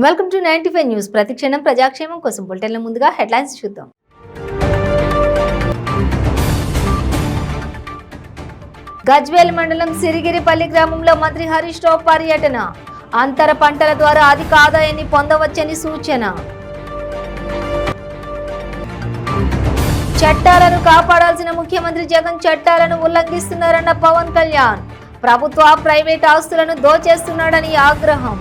Welcome to 95 news. ప్రతిక్షణం ప్రజాక్షేమం కోసం బులెటిన్ల ముందుగా హెడ్లైన్స్ చూద్దాం. గజ్వేల్ మండలం సిరిగిరిపల్లి గ్రామంలో మంత్రి హరీష్ రావు పర్యటన. అంతర పంటల ద్వారా అధిక ఆదాయాన్ని పొందవచ్చని సూచన. చట్టాలను కాపాడాల్సిన ముఖ్యమంత్రి జగన్ చట్టాలను ఉల్లంఘిస్తున్నారన్న పవన్ కళ్యాణ్. ప్రభుత్వ ప్రైవేట్ ఆస్తులను దోచేస్తున్నాడని ఆగ్రహం.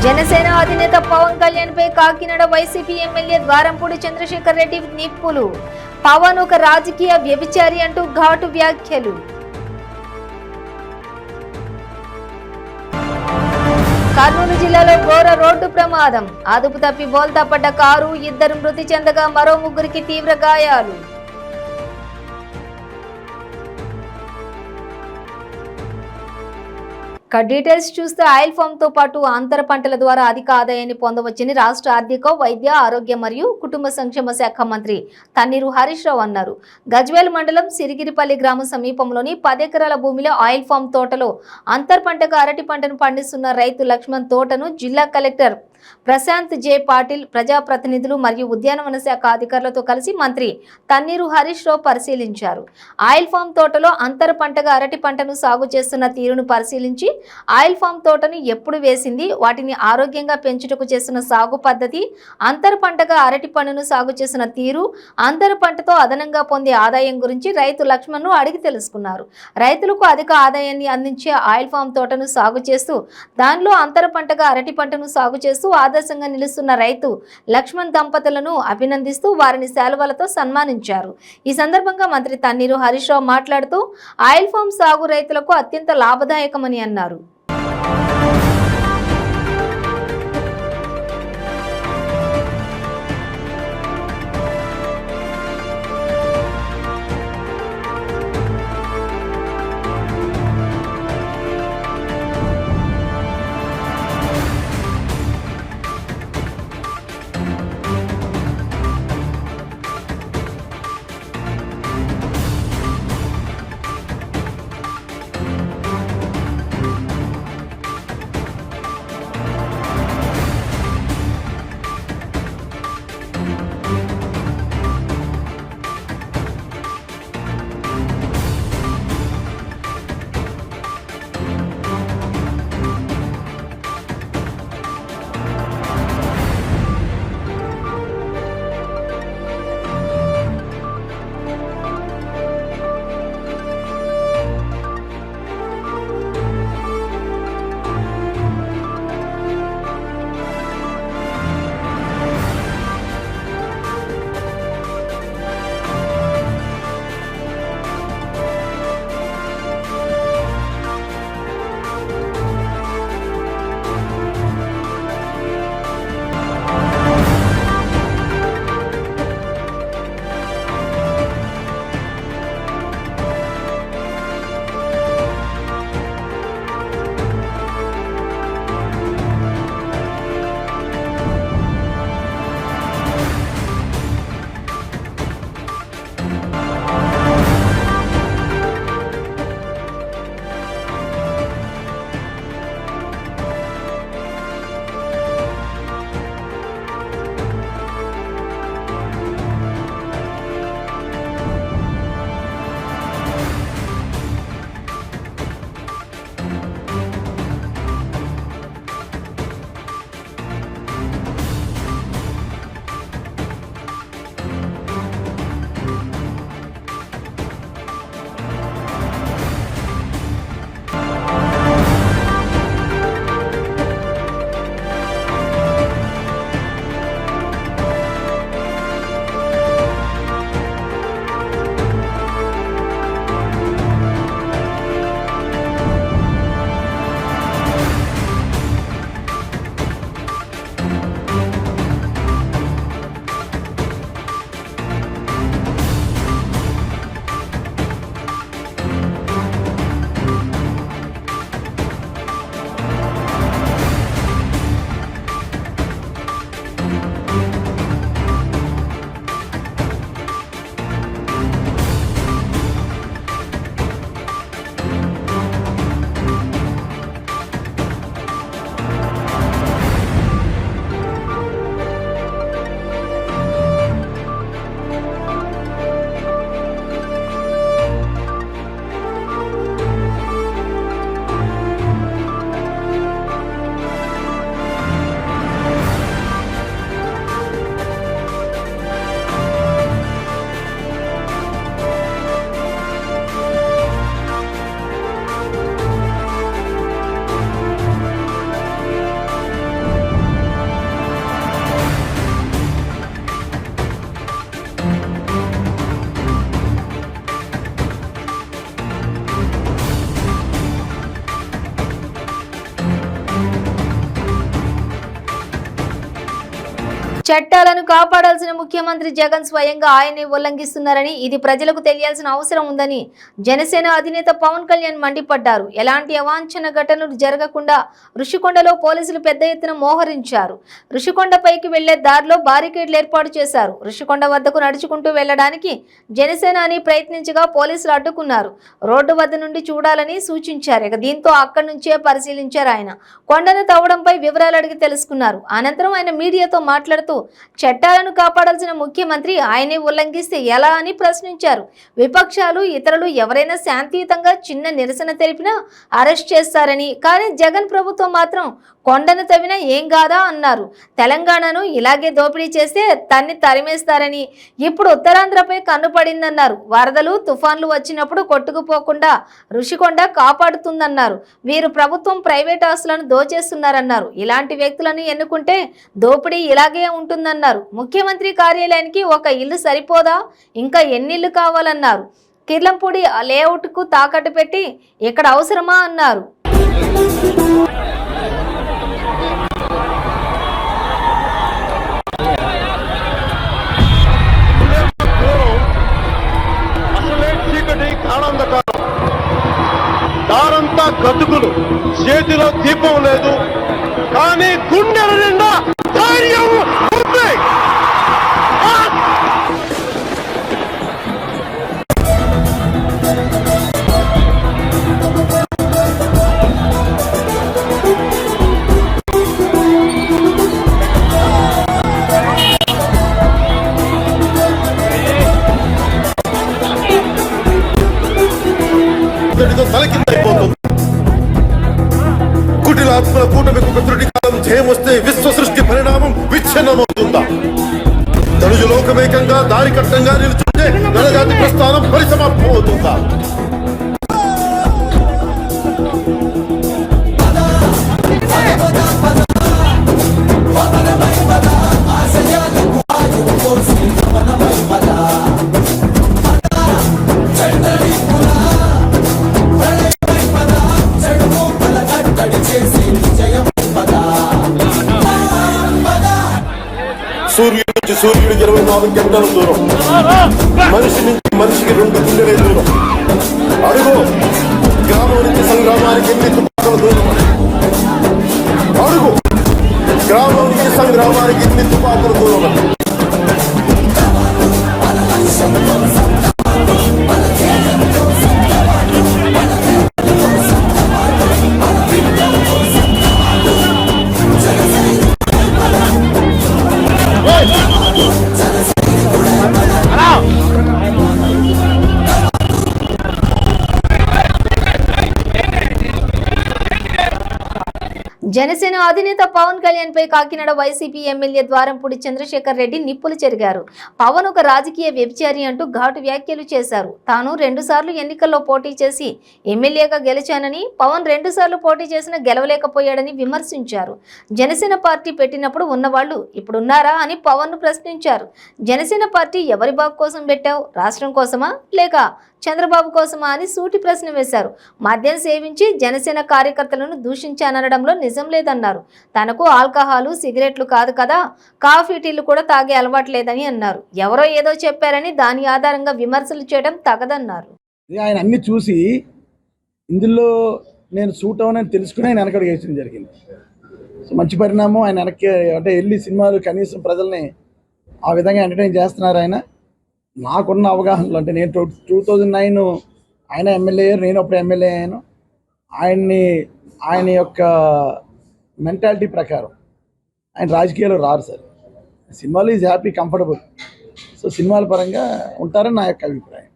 జనసేన అధినేత పవన్ కళ్యాణ్ పై కాకినాడ వైసీపీ ఎమ్మెల్యే ద్వారంపూడి చంద్రశేఖర్ రెడ్డి నిప్పులు. పవన్ ఒక రాజకీయ వ్యభిచారి అంటూ ఘాటు వ్యాఖ్యలు. కర్నూలు జిల్లాలో ఘోర రోడ్డు ప్రమాదం. అదుపు తప్పి బోల్తా పడ్డ కారు, 2 మృతి చెందగా మరో 3కి తీవ్ర గాయాలు. డీటెయిల్స్ చూస్తే ఆయిల్ ఫామ్ తో పాటు అంతర పంటల ద్వారా అధిక ఆదాయాన్ని పొందవచ్చని రాష్ట్ర ఆర్థిక, వైద్య, ఆరోగ్య మరియు కుటుంబ సంక్షేమ శాఖ మంత్రి తన్నీరు హరీష్ రావు అన్నారు. గజ్వేల్ మండలం సిరిగిరిపల్లి గ్రామం సమీపంలోని 10 ఎకరాల భూమిలో ఆయిల్ ఫామ్ తోటలో అంతర పంటగా అరటి పంటను పండిస్తున్న రైతు లక్ష్మణ్ తోటను జిల్లా కలెక్టర్ ప్రశాంత్ జే పాటిల్, ప్రజాప్రతినిధులు మరియు ఉద్యానవన శాఖ అధికారులతో కలిసి మంత్రి తన్నీరు హరీష్ రావు పరిశీలించారు. ఆయిల్ ఫామ్ తోటలో అంతర పంటగా అరటి పంటను సాగు చేస్తున్న తీరును పరిశీలించి ఆయిల్ ఫామ్ తోటను ఎప్పుడు వేసింది, వాటిని ఆరోగ్యంగా పెంచుటకు చేస్తున్న సాగు పద్ధతి, అంతర పంటగా అరటి పండును సాగు చేసిన తీరు, అంతర పంటతో అదనంగా పొందే ఆదాయం గురించి రైతు లక్ష్మణ్ను అడిగి తెలుసుకున్నారు. రైతులకు అధిక ఆదాయాన్ని అందించే ఆయిల్ ఫామ్ తోటను సాగు చేస్తూ దానిలో అంతర పంటగా అరటి పంటను సాగు చేస్తూ ఆదర్శంగా నిలుస్తున్న రైతు లక్ష్మణ్ దంపతులను అభినందిస్తూ వారిని శాలువలతో సన్మానించారు. ఈ సందర్భంగా మంత్రి తన్నీరు హరీష్ రావు మాట్లాడుతూ ఆయిల్ ఫామ్ సాగు రైతులకు అత్యంత లాభదాయకమని అన్నారు. చట్టాలను కాపాడాల్సిన ముఖ్యమంత్రి జగన్ స్వయంగా ఆయనే ఉల్లంఘిస్తున్నారని, ఇది ప్రజలకు తెలియాల్సిన అవసరం ఉందని జనసేన అధినేత పవన్ కళ్యాణ్ మండిపడ్డారు. ఎలాంటి అవాంఛన ఘటనలు జరగకుండా ఋషికొండలో పోలీసులు పెద్ద ఎత్తున మోహరించారు. ఋషికొండపైకి వెళ్లే దారిలో బారికేడ్లు ఏర్పాటు చేశారు. ఋషికొండ వద్దకు నడుచుకుంటూ వెళ్లడానికి జనసేన అని ప్రయత్నించగా పోలీసులు అడ్డుకున్నారు. రోడ్డు వద్ద నుండి చూడాలని సూచించారు. దీంతో అక్కడి నుంచే పరిశీలించారు. ఆయన కొండను తవ్వడంపై వివరాలు అడిగి తెలుసుకున్నారు. అనంతరం ఆయన మీడియాతో మాట్లాడుతూ చట్టాలను కాపాడాల్సిన ముఖ్యమంత్రి ఆయనే ఉల్లంఘిస్తే ఎలా అని ప్రశ్నించారు. విపక్షాలు ఇతరులు ఎవరైనా శాంతియుతంగా చిన్న నిరసన తెలిపినా అరెస్ట్ చేస్తారని, కానీ జగన్ ప్రభుత్వం మాత్రం కొండను తవ్వినా ఏం కాదా అన్నారు. తెలంగాణను ఇలాగే దోపిడీ చేస్తే తన్ని తరిమేస్తారని, ఇప్పుడు ఉత్తరాంధ్రపై కన్ను పడిందన్నారు. వరదలు తుఫాన్లు వచ్చినప్పుడు కొట్టుకుపోకుండా ఋషికొండ కాపాడుతుందన్నారు. వీరు ప్రభుత్వం ప్రైవేట్ ఆస్తులను దోచేస్తున్నారన్నారు. ఇలాంటి వ్యక్తులను ఎన్నుకుంటే దోపిడీ ఇలాగే ఉంటుందన్నారు. ముఖ్యమంత్రి కార్యాలయానికి ఒక ఇల్లు సరిపోదా, ఇంకా ఎన్ని ఇల్లు కావాలన్నారు. కిర్లంపూడి లేఅవుట్ కు తాకట్టు పెట్టి ఇక్కడ అవసరమా అన్నారు. దారంతా గతుకులు, చేతిలో దీపం లేదు, కానీ గుండెల నిండా ధైర్యం ఉంది. తలకిందైపోతుంది. కుటిల ఆత్మల కూటమికి మిత్రుడి కాలం జయమొస్తే విశ్వ సృష్టి పరిణామం విచ్ఛిన్నమవుతుందా? తనుజు లోకమేకంగా దారి కట్టంగా నిలుచుంటే నరజాతి ప్రస్థానం పరిసమాప్తం అవుతుందా? సూర్యుడి నుంచి సూర్యుడు 24 గంటల దూరం, మనిషి నుంచి మనిషికి 2 గుండెలే దూరం. అడుగు గ్రామం నుంచి సంగ్రామానికి ఎన్ని తుపాకుల దూరం. అడుగు గ్రామం నుంచి సంగ్రామానికి ఎన్ని తుపాకుల దూరం. జనసేన అధినేత పవన్ కళ్యాణ్ పై కాకినాడ వైసీపీ ఎమ్మెల్యే ద్వారంపూడి చంద్రశేఖర్ రెడ్డి నిప్పులు చెరిగారు. పవన్ ఒక రాజకీయ వ్యభిచారి అంటూ ఘాటు వ్యాఖ్యలు చేశారు. తాను 2 సార్లు ఎన్నికల్లో పోటీ చేసి ఎమ్మెల్యేగా గెలిచానని, పవన్ 2 సార్లు పోటీ చేసినా గెలవలేకపోయాడని విమర్శించారు. జనసేన పార్టీ పెట్టినప్పుడు ఉన్నవాళ్లు ఇప్పుడున్నారా అని పవన్ ను ప్రశ్నించారు. జనసేన పార్టీ ఎవరి బాబు కోసం పెట్టావు? రాష్ట్రం కోసమా లేక చంద్రబాబు కోసమా అని సూటి ప్రశ్న వేశారు. మద్యం సేవించి జనసేన కార్యకర్తలను దూషించానడంలో నిజం లేదన్నారు. తనకు ఆల్కహాలు సిగరెట్లు కాదు కదా, కాఫీ టీలు కూడా తాగే అలవాటు లేదని అన్నారు. ఎవరో ఏదో చెప్పారని దాని ఆధారంగా విమర్శలు చేయడం తగదన్నారు. ఆయన అన్ని చూసి ఇందులో నేను సూట్ అవనని తెలుసుకుని ఆయన వెనకడుగు వేయడం జరిగింది. సో మంచి పరిణామం. ఆయన వెనక్కి అంటే వెళ్ళి సినిమాలు కనీసం ప్రజల్ని ఆ విధంగా ఎంటర్టైన్ చేస్తున్నారు. ఆయన నాకున్న అవగాహనలో అంటే నేను 2009 ఆయన ఎమ్మెల్యే అయ్యారు, నేను అప్పుడు ఎమ్మెల్యే అయ్యాను. ఆయన యొక్క మెంటాలిటీ ప్రకారం ఆయన రాజకీయాల్లో రారు సార్. సినిమాలు ఈజ్ హ్యాపీ, కంఫర్టబుల్. సో సినిమాల పరంగా ఉంటారని నా యొక్క అభిప్రాయం.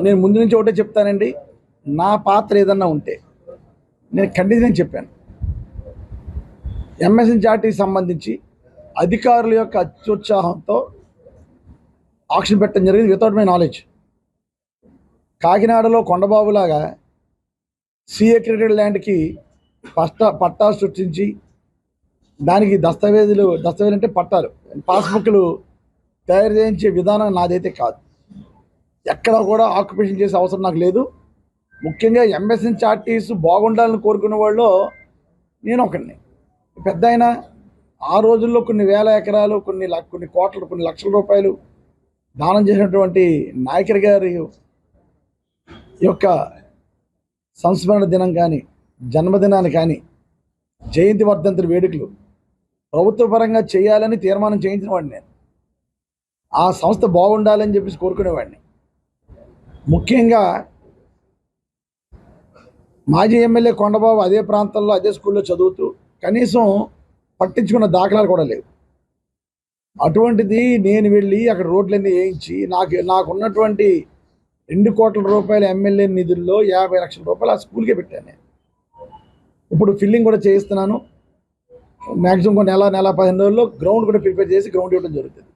నేను ముందు నుంచి ఒకటే చెప్తానండి, నా పాత్ర ఏదన్నా ఉంటే నేను ఖండితం చెప్పాను. ఎంఎస్ఎన్జిఆర్టీకి సంబంధించి అధికారుల యొక్క అత్యుత్సాహంతో ఆక్షన్ పెట్టడం జరిగింది వితౌట్ మై నాలెడ్జ్. కాకినాడలో కొండబాబులాగా సిఏక్రెటెడ్ ల్యాండ్కి పట్టా సృష్టించి దానికి దస్తావేజులు అంటే పట్టాలు, పాస్బుక్లు తయారు చేయించే విధానం నాదైతే కాదు. ఎక్కడ కూడా ఆక్యుపేషన్ చేసే అవసరం నాకు లేదు. ముఖ్యంగా ఎంఎస్ఎన్ఆర్టీస్ బాగుండాలని కోరుకునే వాళ్ళు నేను ఒకడిని. పెద్ద ఆయన ఆ రోజుల్లో కొన్ని వేల ఎకరాలు, కొన్ని కోట్ల, కొన్ని లక్షల రూపాయలు దానం చేసినటువంటి నాయకర్ గారి యొక్క సంస్మరణ దినం కానీ, జన్మదినాన్ని కానీ, జయంతి వర్ధంతి వేడుకలు ప్రభుత్వ పరంగా చేయాలని తీర్మానం చేయించిన వాడిని నేను. ఆ సంస్థ బాగుండాలని చెప్పేసి కోరుకునేవాడిని. ముఖ్యంగా మాజీ ఎమ్మెల్యే కొండబాబు అదే ప్రాంతంలో అదే స్కూల్లో చదువుతూ కనీసం పట్టించుకున్న దాఖలాలు కూడా లేవు. అటువంటిది నేను వెళ్ళి అక్కడ రోడ్లన్నీ వేయించి నాకున్నటువంటి 2 కోట్ల రూపాయల ఎమ్మెల్యే నిధుల్లో 50 లక్షల రూపాయలు ఆ స్కూల్కే పెట్టాను నేను. ఇప్పుడు ఫిల్లింగ్ కూడా చేయిస్తున్నాను. మ్యాక్సిమం నెల 15 రోజుల్లో గ్రౌండ్ కూడా ప్రిపేర్ చేసి గ్రౌండ్ ఇవ్వడం జరుగుతుంది.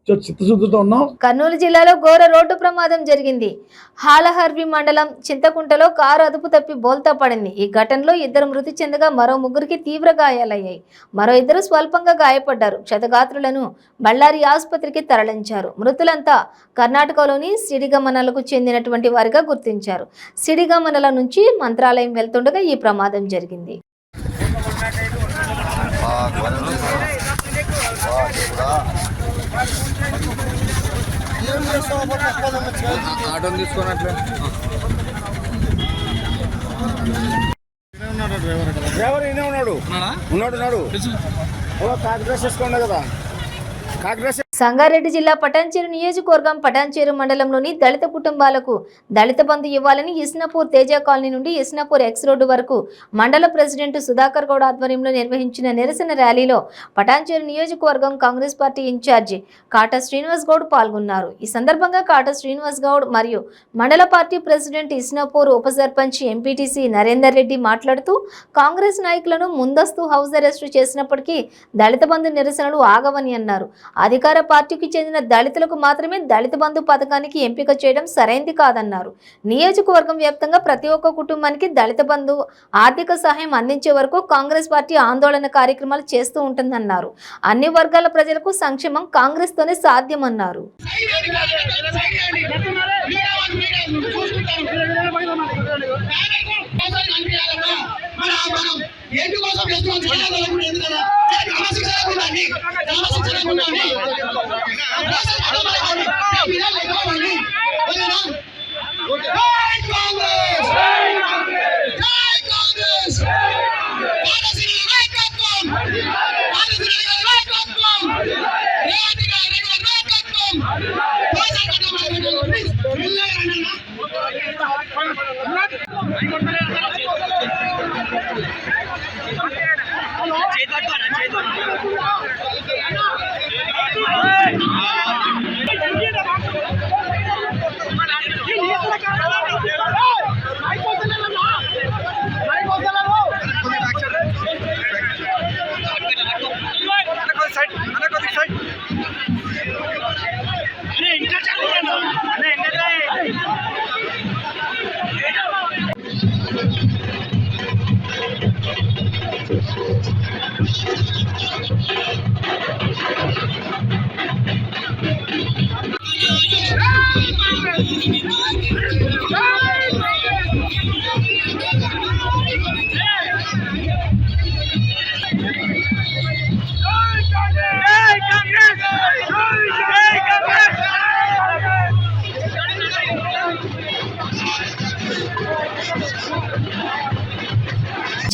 చిత్తశుద్ధితో ఉన్నాం. కర్నూలు జిల్లాలో ఘోర రోడ్డు ప్రమాదం జరిగింది. హాలహర్వి మండలం చింతకుంటలో కారు అదుపు తప్పి బోల్తా పడింది. ఈ ఘటనలో 2 మృతి చెందగా మరో 3కి తీవ్ర గాయాలయ్యాయి. మరో 2 స్వల్పంగా గాయపడ్డారు. క్షతగాత్రులను బళ్ళారి ఆసుపత్రికి తరలించారు. మృతులంతా కర్ణాటకలోని సిడిగమనలకు చెందినటువంటి వారిగా గుర్తించారు. సిడిగమనల నుంచి మంత్రాలయం వెళ్తుండగా ఈ ప్రమాదం జరిగింది. ఆటోని తీసుకున్నట్లే డ్రైవర్ ఈయనే ఉన్నాడు కాంగ్రెస్ చేసుకోండి కదా. కాంగ్రెస్ సంగారెడ్డి జిల్లా పటాన్చేరు నియోజకవర్గం పటాన్చేరు మండలంలోని దళిత కుటుంబాలకు దళిత బంధు ఇవ్వాలని ఇస్నాపూర్ తేజ కాలనీ నుండి ఇస్నాపూర్ ఎక్స్ రోడ్డు వరకు మండల ప్రెసిడెంట్ సుధాకర్ గౌడ్ ఆధ్వర్యంలో నిర్వహించిన నిరసన ర్యాలీలో పటాన్చేరు నియోజకవర్గం కాంగ్రెస్ పార్టీ ఇన్ఛార్జి కాటా శ్రీనివాస్ గౌడ్ పాల్గొన్నారు. ఈ సందర్భంగా కాటా శ్రీనివాస్ గౌడ్ మరియు మండల పార్టీ ప్రెసిడెంట్ ఇస్నాపూర్ ఉప సర్పంచ్ ఎంపీటీసీ నరేందర్ రెడ్డి మాట్లాడుతూ కాంగ్రెస్ నాయకులను ముందస్తు హౌస్ అరెస్టు చేసినప్పటికీ దళిత బంధు నిరసనలు ఆగవని అన్నారు. అధికార పార్టీకి చెందిన దళితులకు మాత్రమే దళిత బంధు పథకానికి ఎంపిక చేయడం సరైంది కాదన్నారు. నియోజకవర్గం వ్యాప్తంగా ప్రతి ఒక్క కుటుంబానికి దళిత బంధు ఆర్థిక సహాయం అందించే వరకు కాంగ్రెస్ పార్టీ ఆందోళన కార్యక్రమాలు చేస్తూ ఉంటుందన్నారు. అన్ని వర్గాల ప్రజలకు సంక్షేమం కాంగ్రెస్ తోనే సాధ్యమన్నారు.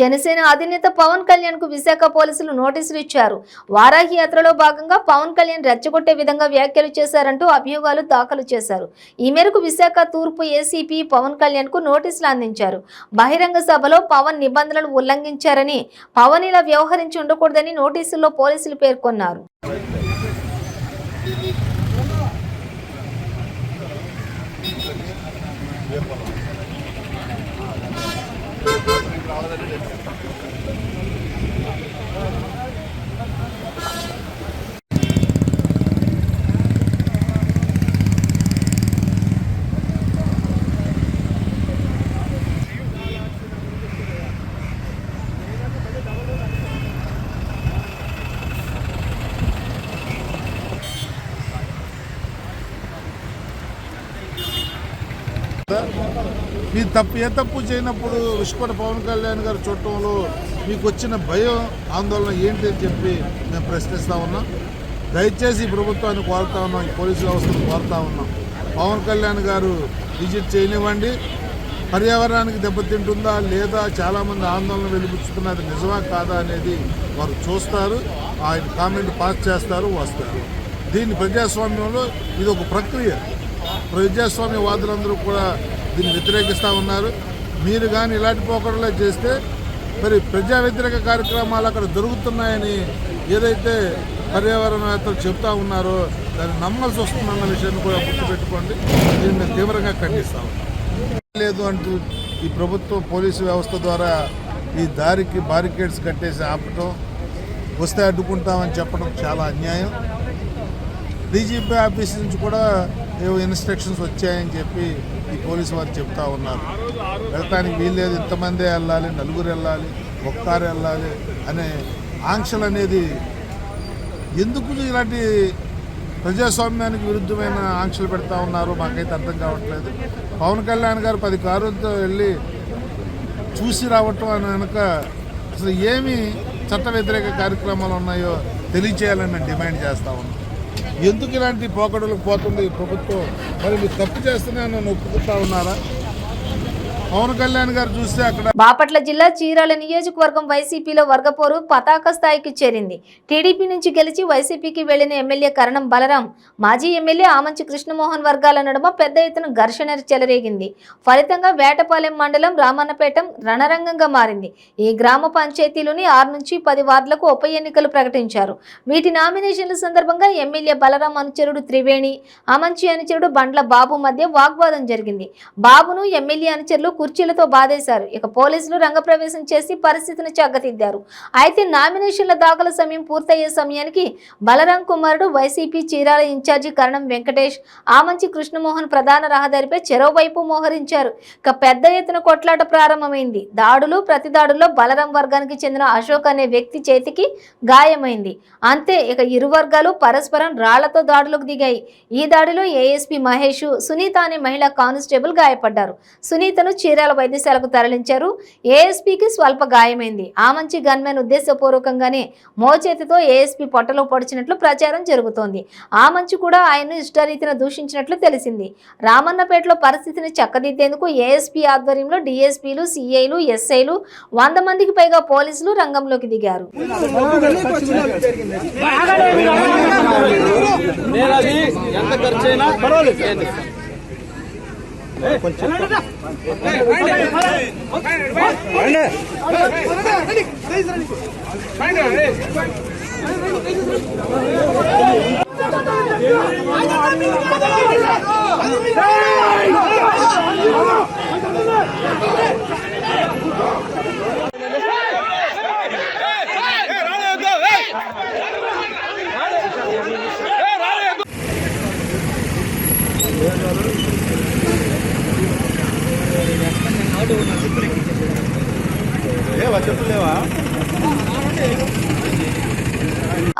జనసేన అధినేత పవన్ కళ్యాణ్ కు విశాఖ పోలీసులు నోటీసులు ఇచ్చారు. వారాహి యాత్రలో భాగంగా పవన్ కళ్యాణ్ రెచ్చగొట్టే విధంగా వ్యాఖ్యలు చేశారంటూ అభియోగాలు దాఖలు చేశారు. ఈ మేరకు విశాఖ తూర్పు ఏసీపీ పవన్ కళ్యాణ్ కు నోటీసులు అందించారు. బహిరంగ సభలో పవన్ నిబంధనలు ఉల్లంఘించారని, పవన్ ఇలా వ్యవహరించి ఉండకూడదని నోటీసుల్లో పోలీసులు పేర్కొన్నారు. మీ ఏ తప్పు చేయనప్పుడు విష్ణుపతి పవన్ కళ్యాణ్ గారు చూడటంలో మీకు వచ్చిన భయం ఆందోళన ఏంటి అని చెప్పి మేము ప్రశ్నిస్తూ ఉన్నాం. దయచేసి ఈ ప్రభుత్వాన్ని కోరుతా ఉన్నాం, ఈ పోలీసు వ్యవస్థను కోరుతా ఉన్నాం. పవన్ కళ్యాణ్ గారు విజిట్ చేయనివ్వండి. పర్యావరణానికి దెబ్బతింటుందా లేదా, చాలామంది ఆందోళన వెలిబుచ్చుతున్నది నిజమా కాదా అనేది వారు చూస్తారు. ఆయన కామెంట్ పాస్ చేస్తారు, వస్తారు. దీన్ని ప్రజాస్వామ్యంలో ఇది ఒక ప్రక్రియ. ప్రజాస్వామ్యవాదులందరూ కూడా దీన్ని వ్యతిరేకిస్తూ ఉన్నారు. మీరు కానీ ఇలాంటి పోకడలే చేస్తే మరి ప్రజా వ్యతిరేక కార్యక్రమాలు అక్కడ జరుగుతున్నాయని ఏదైతే పర్యావరణవేత్తలు చెప్తా ఉన్నారో దాన్ని నమ్మాల్సి వస్తుందన్న విషయాన్ని కూడా గుర్తుపెట్టుకోండి. దీన్ని మేము తీవ్రంగా ఖండిస్తా ఉన్నాం. లేదు అంటూ ఈ ప్రభుత్వం పోలీసు వ్యవస్థ ద్వారా ఈ దారికి బారికేడ్స్ కట్టేసి ఆపటం, వస్తే అడ్డుకుంటామని చెప్పడం చాలా అన్యాయం. డీజీపీ ఆఫీస్ నుంచి కూడా ఏవో ఇన్స్ట్రక్షన్స్ వచ్చాయని చెప్పి ఈ పోలీసు వారు చెప్తా ఉన్నారు. వెళ్ళటానికి వీల్లేదు, ఇంతమందే వెళ్ళాలి, నలుగురు వెళ్ళాలి, ఒక్కారు వెళ్ళాలి అనే ఆంక్షలు అనేది ఎందుకు ఇలాంటి ప్రజాస్వామ్యానికి విరుద్ధమైన ఆంక్షలు పెడతా ఉన్నారో మాకైతే అర్థం కావట్లేదు. పవన్ కళ్యాణ్ గారు 10 కారులతో వెళ్ళి చూసి రావటం అని కనుక అసలు ఏమి చట్ట వ్యతిరేక కార్యక్రమాలు ఉన్నాయో తెలియచేయాలని నేను డిమాండ్ చేస్తా ఉన్నాను. ఎందుకు ఇలాంటి పోకడలకు పోతుంది ఈ ప్రభుత్వం? మరి మీరు తప్పు చేస్తున్నానని ఒప్పుకుంటా ఉన్నారా? పవన్ కళ్యాణ్ గారు చూస్తే అక్కడ బాపట్ల జిల్లా చీరాల నియోజకవర్గం వైసీపీలో వర్గపోరు పతాక స్థాయికి చేరింది. టీడీపీ నుంచి గెలిచి వైసీపీకి వెళ్లిన ఎమ్మెల్యే కరణం బలరాం, మాజీ ఎమ్మెల్యే ఆమంచి కృష్ణమోహన్ వర్గాల నడుమ పెద్ద ఎత్తున ఘర్షణ చెలరేగింది. ఫలితంగా వేటపాలెం మండలం రామన్నపేటం రణరంగంగా మారింది. ఈ గ్రామ పంచాయతీలోని 6 నుంచి 10 వార్డులకు ఉప ఎన్నికలు ప్రకటించారు. వీటి నామినేషన్ల సందర్భంగా ఎమ్మెల్యే బలరాం అనుచరుడు త్రివేణి, ఆమంచి అనుచరుడు బండ్ల బాబు మధ్య వాగ్వాదం జరిగింది. బాబును ఎమ్మెల్యే అనుచరులు కుర్చీలతో బాధేశారు. ఇక పోలీసులు రంగప్రవేశం చేసి పరిస్థితిని చక్కదిద్దారు. అయితే నామినేషన్ల దాఖలు సమయం పూర్తయ్యే సమయానికి బలరాం కుమారుడు వైసీపీ చీరాల ఇన్ఛార్జి కరణం వెంకటేష్, ఆమంచి కృష్ణమోహన్ ప్రధాన రహదారిపై చెరోవైపు మోహరించారు. ఇక పెద్ద ఎత్తున కొట్లాట ప్రారంభమైంది. దాడులు ప్రతిదాడుల్లో బలరాం వర్గానికి చెందిన అశోక్ అనే వ్యక్తి చేతికి గాయమైంది. అంతే, ఇక ఇరు వర్గాలు పరస్పరం రాళ్లతో దాడులకు దిగాయి. ఈ దాడిలో ఏఎస్పీ మహేష్, సునీత అనే మహిళా కానిస్టేబుల్ గాయపడ్డారు. సునీతను చీరాల వైద్యశాలకు తరలించారు. ఏఎస్పీకి స్వల్ప గాయమైంది. ఆమంచి గన్మెన్ ఉద్దేశపూర్వకంగానే మోచేతితో ఏఎస్పీ పొట్టలో పొడిచినట్లు ప్రచారం జరుగుతోంది. ఆమంచి కూడా ఆయన్ను ఇష్టారీతిన దూషించినట్లు తెలిసింది. రామన్నపేటలో పరిస్థితిని చక్కదిద్దేందుకు ఏఎస్పీ ఆధ్వర్యంలో డీఎస్పీలు, సిఐలు, ఎస్ఐలు 100 మందికి పైగా పోలీసులు రంగంలోకి దిగారు.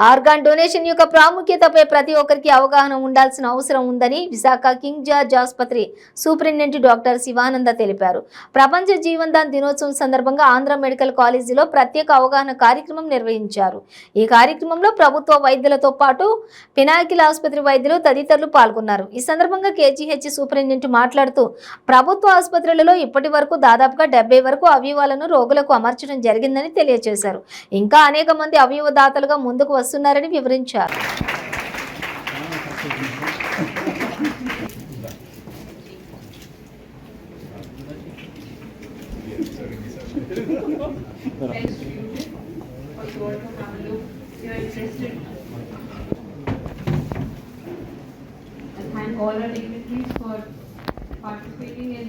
ఆర్గాన్ డొనేషన్ యొక్క ప్రాముఖ్యతపై ప్రతి ఒక్కరికి అవగాహన ఉండాల్సిన అవసరం ఉందని విశాఖ కింగ్ జార్జ్ ఆసుపత్రి సూపరింటెండెంట్ డాక్టర్ శివానంద తెలిపారు. ప్రపంచ జీవన్దాన్ దినోత్సవం సందర్భంగా ఆంధ్ర మెడికల్ కాలేజీలో ప్రత్యేక అవగాహన కార్యక్రమం నిర్వహించారు. ఈ కార్యక్రమంలో ప్రభుత్వ వైద్యులతో పాటు పినాకిల్ ఆసుపత్రి వైద్యులు తదితరులు పాల్గొన్నారు. ఈ సందర్భంగా కేజీహెచ్ సూపరింటెండెంట్ మాట్లాడుతూ ప్రభుత్వ ఆసుపత్రులలో ఇప్పటి వరకు దాదాపుగా 70 వరకు అవయవాలను రోగులకు అమర్చడం జరిగిందని తెలియజేశారు. ఇంకా అనేక మంది అవయవ దాతలుగా ముందుకు వస్తున్నారని వివరించారు. Thank all our dignitaries for participating in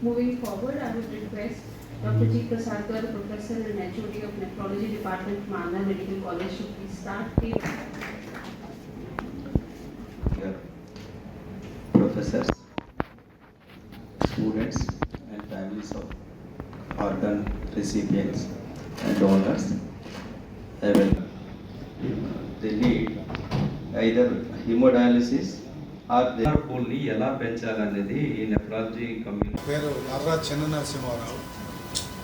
moving forward. I would request Dr. G. Prasad Garu, Professor and HOD of Nephrology Department, Mandal Medical College, to please start. Dear professors, students and families of organ recipients and donors, I will. They need either hemodialysis or they పూల్ని ఎలా పెంచాలనేది ఈ nephrology community పేరు నర్రా చిన్న నరసింహారావు.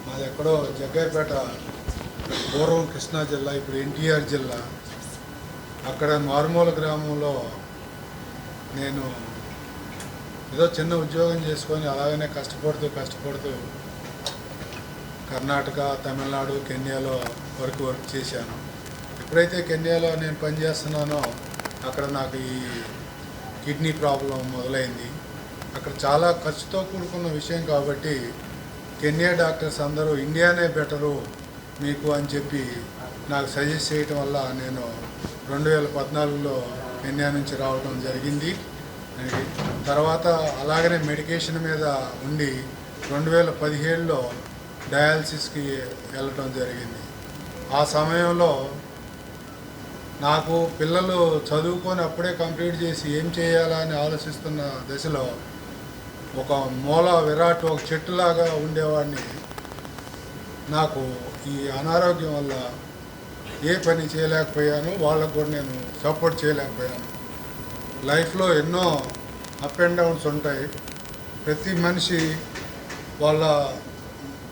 మాది ఎక్కడో జగ్గయ్యపేట, పూర్వం కృష్ణా జిల్లా, ఇప్పుడు ఎన్టీఆర్ జిల్లా. అక్కడ మారుమూల గ్రామంలో నేను ఏదో చిన్న ఉద్యోగం చేసుకొని అలాగనే కష్టపడుతూ కర్ణాటక, తమిళనాడు, కెన్యాలో వర్క్ చేశాను. ఎప్పుడైతే కెన్యాలో నేను పనిచేస్తున్నానో అక్కడ నాకు ఈ కిడ్నీ ప్రాబ్లం మొదలైంది. అక్కడ చాలా ఖర్చుతో కూడుకున్న విషయం కాబట్టి కెన్యా డాక్టర్స్ అందరూ ఇండియానే బెటరు మీకు అని చెప్పి నాకు సజెస్ట్ చేయటం వల్ల నేను 2014లో కెన్యా నుంచి రావడం జరిగింది. తర్వాత అలాగనే మెడికేషన్ మీద ఉండి 2017లో డయాలసిస్కి వెళ్ళటం జరిగింది. ఆ సమయంలో నాకు పిల్లలు చదువుకొని అప్పుడే కంప్లీట్ చేసి ఏం చేయాలా అని ఆలోచిస్తున్న దశలో ఒక మూల విరాట్, ఒక చెట్టులాగా ఉండేవాడిని. నాకు ఈ అనారోగ్యం వల్ల ఏ పని చేయలేకపోయాను, వాళ్ళకు కూడా నేను సపోర్ట్ చేయలేకపోయాను. లైఫ్లో ఎన్నో అప్ అండ్ డౌన్స్ ఉంటాయి. ప్రతి మనిషి వాళ్ళ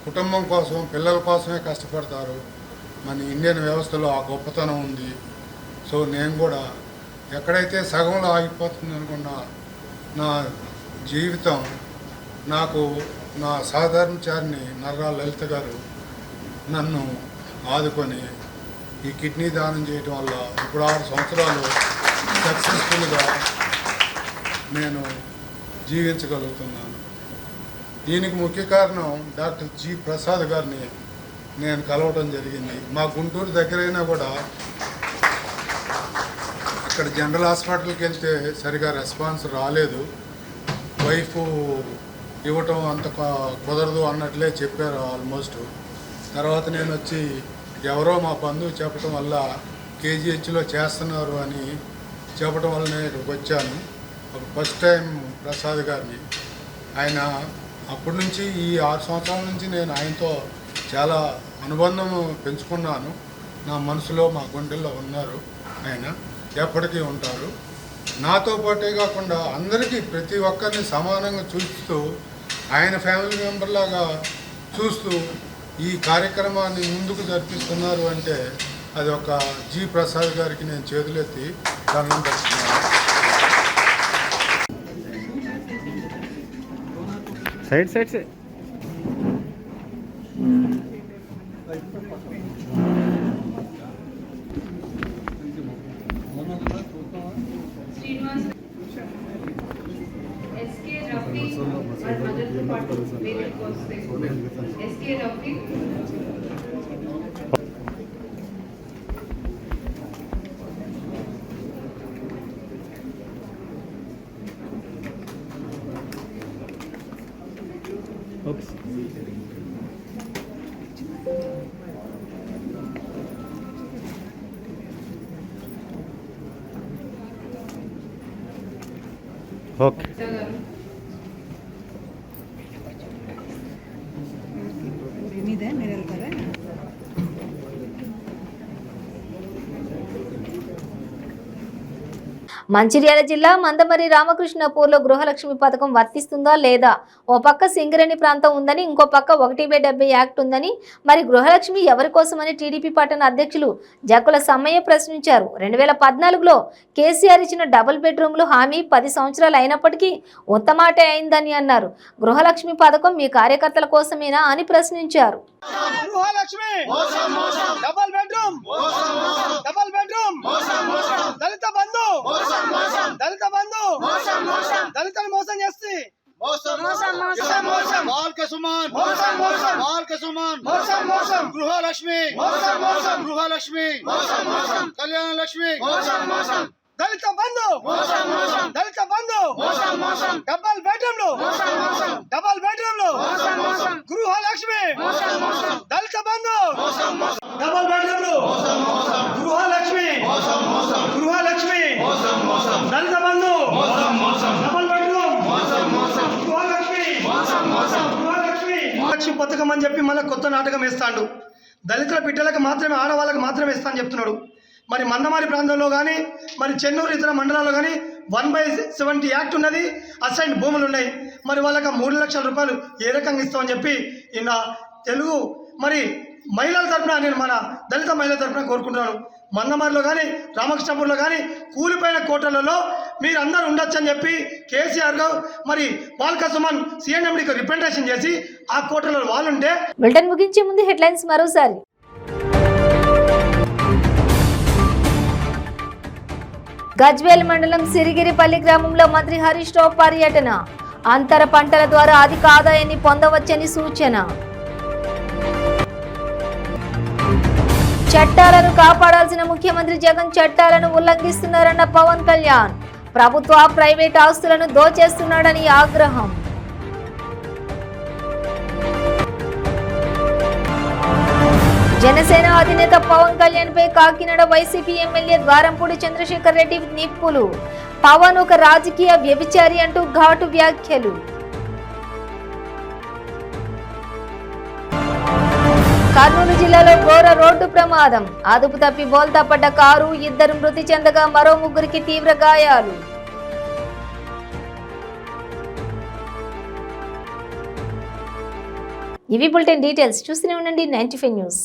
కుటుంబం కోసం, పిల్లల కోసమే కష్టపడతారు. మన ఇండియన్ వ్యవస్థలో ఆ గొప్పతనం ఉంది. సో నేను కూడా ఎక్కడైతే సగంలో ఆగిపోతుంది అనుకున్న నా జీవితం, నాకు నా సాధారణచారిని నర్రా లలిత గారు నన్ను ఆదుకొని ఈ కిడ్నీ దానం చేయటం వల్ల ఇప్పుడు 6 సంవత్సరాలు సక్సెస్ఫుల్గా నేను జీవించగలుగుతున్నాను. దీనికి ముఖ్య కారణం డాక్టర్ జి ప్రసాద్ గారిని నేను కలవడం జరిగింది. మా గుంటూరు దగ్గరైనా కూడా ఇక్కడ జనరల్ హాస్పిటల్కి వెళ్తే సరిగా రెస్పాన్స్ రాలేదు. వైఫ్ ఇవ్వటం అంత కుదరదు అన్నట్లే చెప్పారు ఆల్మోస్ట్. తర్వాత నేను వచ్చి ఎవరో మా బంధువు చెప్పడం వల్ల కేజీహెచ్లో చేస్తున్నారు అని చెప్పడం వల్ల నేను ఇక్కడికి వచ్చాను. ఫస్ట్ టైం ప్రసాద్ గారిని, ఆయన అప్పటి నుంచి ఈ 6 సంవత్సరాల నుంచి నేను ఆయనతో చాలా అనుబంధం పెంచుకున్నాను. నా మనసులో, మా గుండెల్లో ఉన్నారు. ఆయన ఎప్పటికీ ఉంటారు. నాతో పాటే కాకుండా అందరికీ, ప్రతి ఒక్కరిని సమానంగా చూస్తూ, ఆయన ఫ్యామిలీ మెంబర్లాగా చూస్తూ ఈ కార్యక్రమాన్ని ముందుకు జరిపిస్తున్నారు అంటే అది ఒక జి ప్రసాద్ గారికి నేను చేతులెత్తి దండం పెడుతున్నాను. Side SK Rafi, our mother to participate was SK Rafi. Okay. Okay. మీదే మీరు వెళ్తారా? మంచిర్యాల జిల్లా మందమరి రామకృష్ణపూర్లో గృహలక్ష్మి పథకం వర్తిస్తుందా లేదా? ఓ పక్క సింగరేణి ప్రాంతం ఉందని, ఇంకో పక్క 1/70 యాక్ట్ ఉందని, మరి గృహలక్ష్మి ఎవరి కోసమని టీడీపీ పట్టణ అధ్యక్షులు జక్కుల సమ్మయ్య ప్రశ్నించారు. 2014లో కేసీఆర్ ఇచ్చిన డబుల్ బెడ్రూమ్లు హామీ 10 సంవత్సరాలు అయినప్పటికీ ఉత్తమాటే అయిందని అన్నారు. గృహలక్ష్మి పథకం మీ కార్యకర్తల కోసమేనా అని ప్రశ్నించారు. దళితులు మోసం చేస్తే గృహలక్ష్మి కళ్యాణ లక్ష్మి దళిత బంధు దళిత బంధు డబల్ బెడ్రూమ్లు గృహలక్ష్మి దళిత బంధు డబల్ బెడ్రూమ్లు గృహలక్ష్మి దళిత బంధు డబల్ బెడ్రూమ్ గృహలక్ష్మి పథకం అని చెప్పి మళ్ళీ కొత్త నాటకం వేస్తాడు. దళితుల బిడ్డలకు మాత్రమే, ఆడవాళ్ళకు మాత్రమే ఇస్తా అని చెప్తున్నాడు. మరి మందమారి ప్రాంతంలో కానీ, మరి చెన్నూరు ఇతర మండలాల్లో కానీ 1/70 యాక్ట్ ఉన్నది, అసైన్ భూములు ఉన్నాయి. మరి వాళ్ళకి 3 లక్షల రూపాయలు ఏ రకంగా ఇస్తామని చెప్పి ఈయన తెలుగు మరి మహిళల తరఫున, నేను మన దళిత మహిళల తరఫున కోరుకుంటున్నాను. మందమారిలో కానీ, రామకృష్ణపూర్లో కానీ కూలిపోయిన కోటలలో మీరు అందరూ ఉండొచ్చు అని చెప్పి కేసీఆర్ గారు మరి బాల్క సుమన్ సిఎండికి రిప్రజెంటేషన్ చేసి ఆ కోటలలో వాళ్ళు ఉంటే. బులెటిన్ ముగించే ముందు హెడ్లైన్స్ మరోసారి. గజ్వేల్ మండలం సిరిగిరిపల్లి గ్రామంలో మంత్రి హరీష్ రావు పర్యటన. అంతర పంటల ద్వారా అధిక ఆదాయాన్ని పొందవచ్చని సూచన. చట్టాలను కాపాడాల్సిన ముఖ్యమంత్రి జగన్ చట్టాలను ఉల్లంఘిస్తున్నారన్న పవన్ కళ్యాణ్. ప్రభుత్వ ప్రైవేట్ ఆస్తులను దోచేస్తున్నాడని ఆగ్రహం. జనసేన అధినేత పవన్ కళ్యాణ్ పై కాకినాడ వైసీపీ ఎమ్మెల్యే ద్వారంపూడి చంద్రశేఖర్ రెడ్డి నిప్పులు. పవన్ ఒక రాజకీయ వ్యభిచారి అంటూ ఘాటు వ్యాఖ్యలు. కర్నూలు జిల్లాలో ఘోర రోడ్డు ప్రమాదం. అదుపు తప్పి బోల్తా పడ్డ కారు, 2 మృతి చెందగా మరో 3కి తీవ్ర గాయాలు. ఇవి బులెటిన్ డీటెయిల్స్. చూస్తూనే ఉండండి 95 న్యూస్.